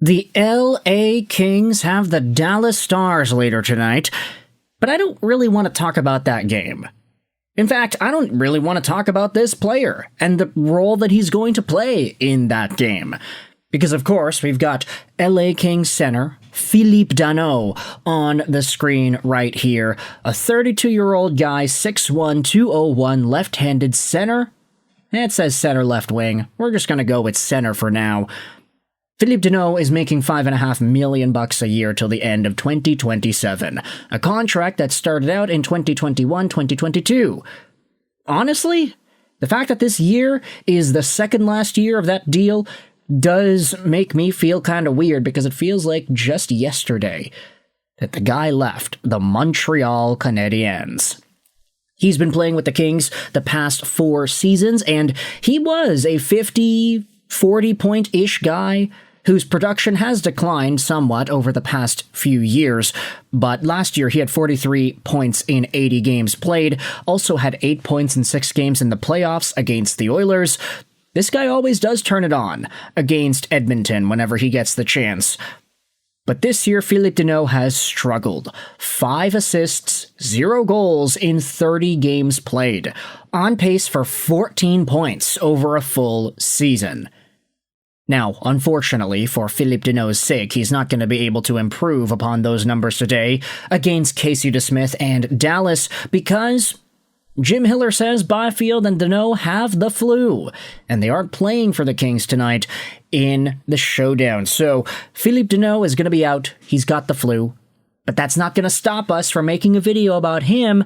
The LA Kings have the Dallas Stars later tonight, but I don't really want to talk about that game. In fact, I don't really want to talk about this player and the role that he's going to play in that game. Because, of course, we've got LA Kings center Phillip Danault on the screen right here. A 32-year-old guy, 6'1", 201, left-handed center. It says center left wing. We're just going to go with center for now. Phillip Danault is making $5.5 million a year till the end of 2027, a contract that started out in 2021-2022. Honestly, the fact that this year is the second last year of that deal does make me feel kind of weird, because it feels like just yesterday that the guy left the Montreal Canadiens. He's been playing with the Kings the past 4 seasons, and he was a 50, 40-point-ish guy whose production has declined somewhat over the past few years, but last year he had 43 points in 80 games played, also had 8 points in 6 games in the playoffs against the Oilers. This guy always does turn it on against Edmonton whenever he gets the chance. But this year, Phillip Danault has struggled. 5 assists, 0 goals in 30 games played, on pace for 14 points over a full season. Now, unfortunately, for Phillip Danault's sake, he's not going to be able to improve upon those numbers today against Casey DeSmith and Dallas, because Jim Hiller says Byfield and Danault have the flu, and they aren't playing for the Kings tonight in the showdown. So, Phillip Danault is going to be out. He's got the flu. But that's not going to stop us from making a video about him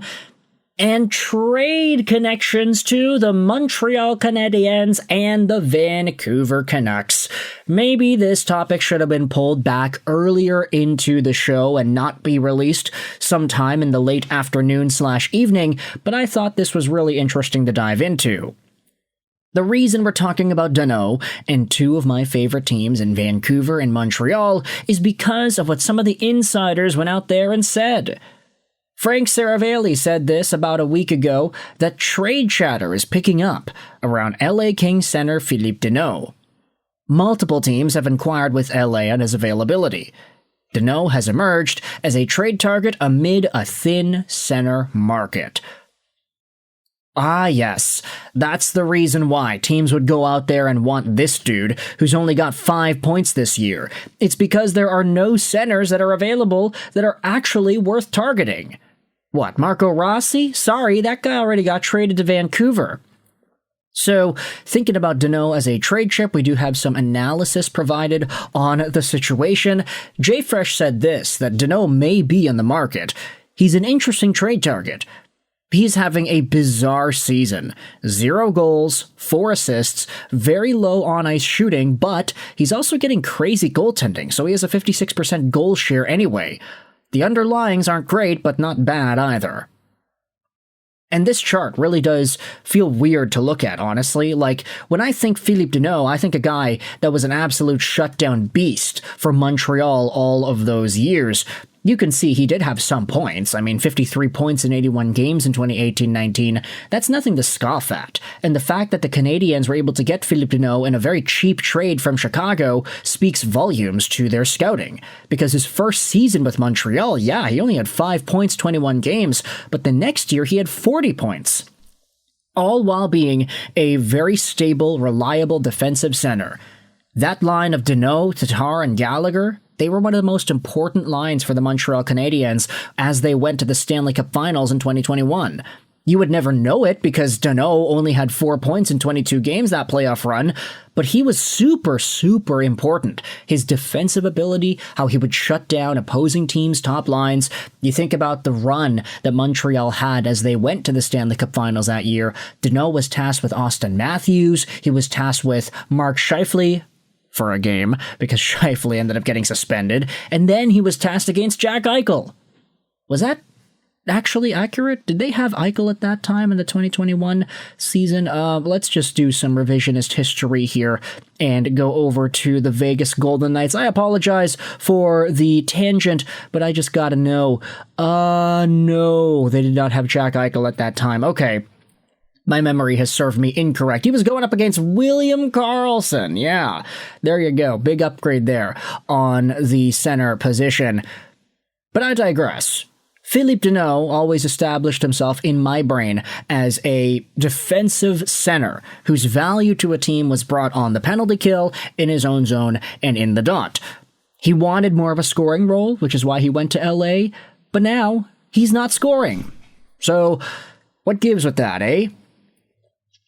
and trade connections to the Montreal Canadiens and the Vancouver Canucks. Maybe this topic should have been pulled back earlier into the show and not be released sometime in the late afternoon/evening, but I thought this was really interesting to dive into. The reason we're talking about Danault and 2 of my favorite teams in Vancouver and Montreal is because of what some of the insiders went out there and said. Frank Seravalli said this about a week ago, that trade chatter is picking up around LA Kings center Phillip Danault. Multiple teams have inquired with LA on his availability. Danault has emerged as a trade target amid a thin center market. Ah, yes, that's the reason why teams would go out there and want this dude, who's only got 5 points this year. It's because there are no centers that are available that are actually worth targeting. What, Marco Rossi? Sorry, that guy already got traded to Vancouver. So, thinking about Danault as a trade chip, we do have some analysis provided on the situation. JFresh said this, that Danault may be on the market. He's an interesting trade target. He's having a bizarre season. 0 goals, 4 assists, very low on-ice shooting, but he's also getting crazy goaltending, so he has a 56% goal share anyway. The underlyings aren't great, but not bad either. And this chart really does feel weird to look at, honestly. Like, when I think Phillip Danault, I think a guy that was an absolute shutdown beast for Montreal all of those years. You can see he did have some points. I mean, 53 points in 81 games in 2018-19. That's nothing to scoff at. And the fact that the Canadiens were able to get Phillip Danault in a very cheap trade from Chicago speaks volumes to their scouting. Because his first season with Montreal, yeah, he only had 5 points, 21 games, but the next year he had 40 points. All while being a very stable, reliable defensive center. That line of Danault, Tatar, and Gallagher, they were one of the most important lines for the Montreal Canadiens as they went to the Stanley Cup Finals in 2021. You would never know it because Danault only had 4 points in 22 games that playoff run, but he was super, super important. His defensive ability, how he would shut down opposing teams' top lines. You think about the run that Montreal had as they went to the Stanley Cup Finals that year. Danault was tasked with Austin Matthews. He was tasked with Mark Scheifele for a game, because Scheifele ended up getting suspended, and then he was tasked against Jack Eichel. Was that actually accurate? Did they have Eichel at that time in the 2021 season? Let's just do some revisionist history here and go over to the Vegas Golden Knights. I apologize for the tangent, but I just gotta know. No, they did not have Jack Eichel at that time. Okay. My memory has served me incorrect. He was going up against William Karlsson. Yeah, there you go. Big upgrade there on the center position. But I digress. Phillip Danault always established himself in my brain as a defensive center whose value to a team was brought on the penalty kill, in his own zone, and in the dot. He wanted more of a scoring role, which is why he went to LA, but now he's not scoring. So, what gives with that, eh?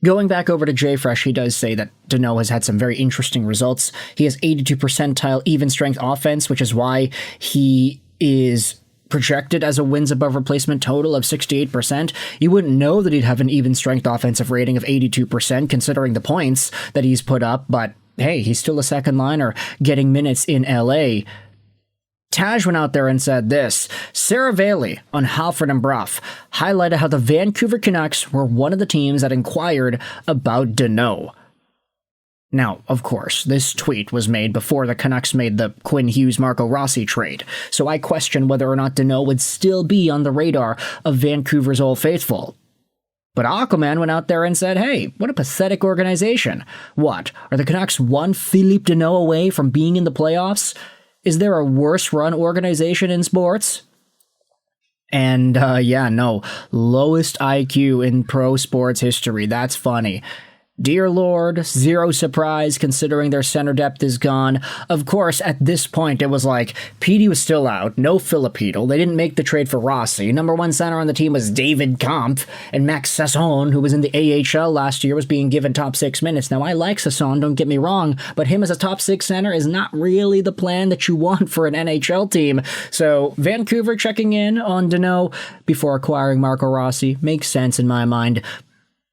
Going back over to JFresh, he does say that Danault has had some very interesting results. He has 82 percentile even strength offense, which is why he is projected as a wins above replacement total of 68%. You wouldn't know that he'd have an even strength offensive rating of 82% considering the points that he's put up, but hey, he's still a second liner getting minutes in LA. Taj went out there and said this: Seravalli on Halford and Bruff highlighted how the Vancouver Canucks were one of the teams that inquired about Danault. Now, of course, this tweet was made before the Canucks made the Quinn Hughes-Marco Rossi trade, so I question whether or not Danault would still be on the radar of Vancouver's Old Faithful. But Aquaman went out there and said, hey, what a pathetic organization. What, are the Canucks one Phillip Danault away from being in the playoffs? Is there a worse-run organization in sports? And, lowest IQ in pro sports history. That's funny. Dear Lord, zero surprise considering their center depth is gone. Of course, at this point, it was like, Petey was still out, no Filipino. They didn't make the trade for Rossi. Number one center on the team was David Kampf, and Max Sasson, who was in the AHL last year, was being given top 6 minutes. Now, I like Sasson, don't get me wrong, but him as a top 6 center is not really the plan that you want for an NHL team. So, Vancouver checking in on Danault before acquiring Marco Rossi makes sense in my mind.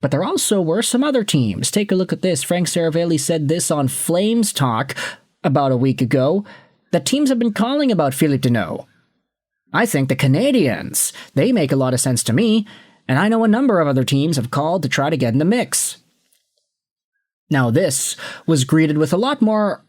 But there also were some other teams. Take a look at this. Frank Seravalli said this on Flames Talk about a week ago, that teams have been calling about Phillip Danault. I think the Canadiens, they make a lot of sense to me, and I know a number of other teams have called to try to get in the mix. Now this was greeted with a lot more,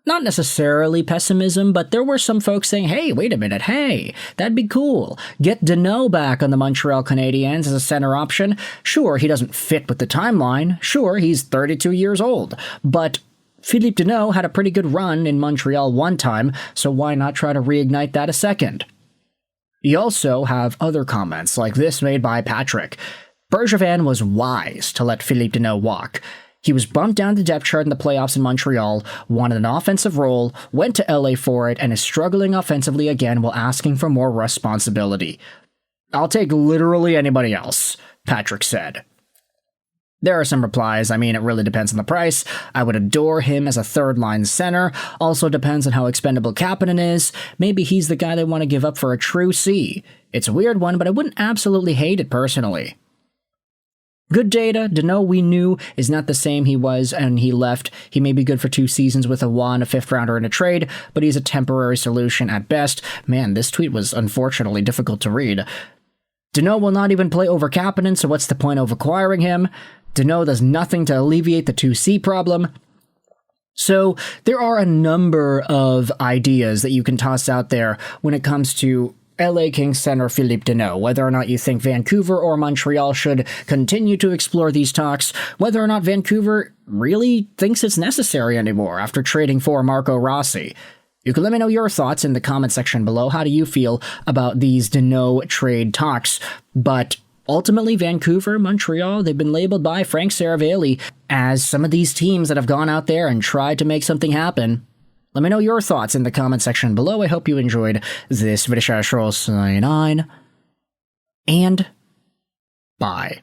not necessarily pessimism, but there were some folks saying, hey, wait a minute, hey, that'd be cool. Get Danault back on the Montreal Canadiens as a center option. Sure, he doesn't fit with the timeline. Sure, he's 32 years old. But Phillip Danault had a pretty good run in Montreal one time, so why not try to reignite that a second? You also have other comments, like this made by Patrick. Bergevin was wise to let Phillip Danault walk. He was bumped down the depth chart in the playoffs in Montreal, wanted an offensive role, went to LA for it, and is struggling offensively again while asking for more responsibility. I'll take literally anybody else, Patrick said. There are some replies. I mean, it really depends on the price. I would adore him as a third-line center. Also depends on how expendable Kapanen is. Maybe he's the guy they want to give up for a true C. It's a weird one, but I wouldn't absolutely hate it personally. Good data. Danault, we knew, is not the same he was and he left. He may be good for 2 seasons with a 5th rounder in a trade, but he's a temporary solution at best. Man, this tweet was unfortunately difficult to read. Danault will not even play over Kapanen, so what's the point of acquiring him? Danault does nothing to alleviate the 2C problem. So there are a number of ideas that you can toss out there when it comes to LA Kings center Phillip Danault, whether or not you think Vancouver or Montreal should continue to explore these talks, whether or not Vancouver really thinks it's necessary anymore after trading for Marco Rossi. You can let me know your thoughts in the comment section below. How do you feel about these Danault trade talks? But ultimately, Vancouver, Montreal, they've been labeled by Frank Seravalli as some of these teams that have gone out there and tried to make something happen. Let me know your thoughts in the comment section below. I hope you enjoyed this video. And bye.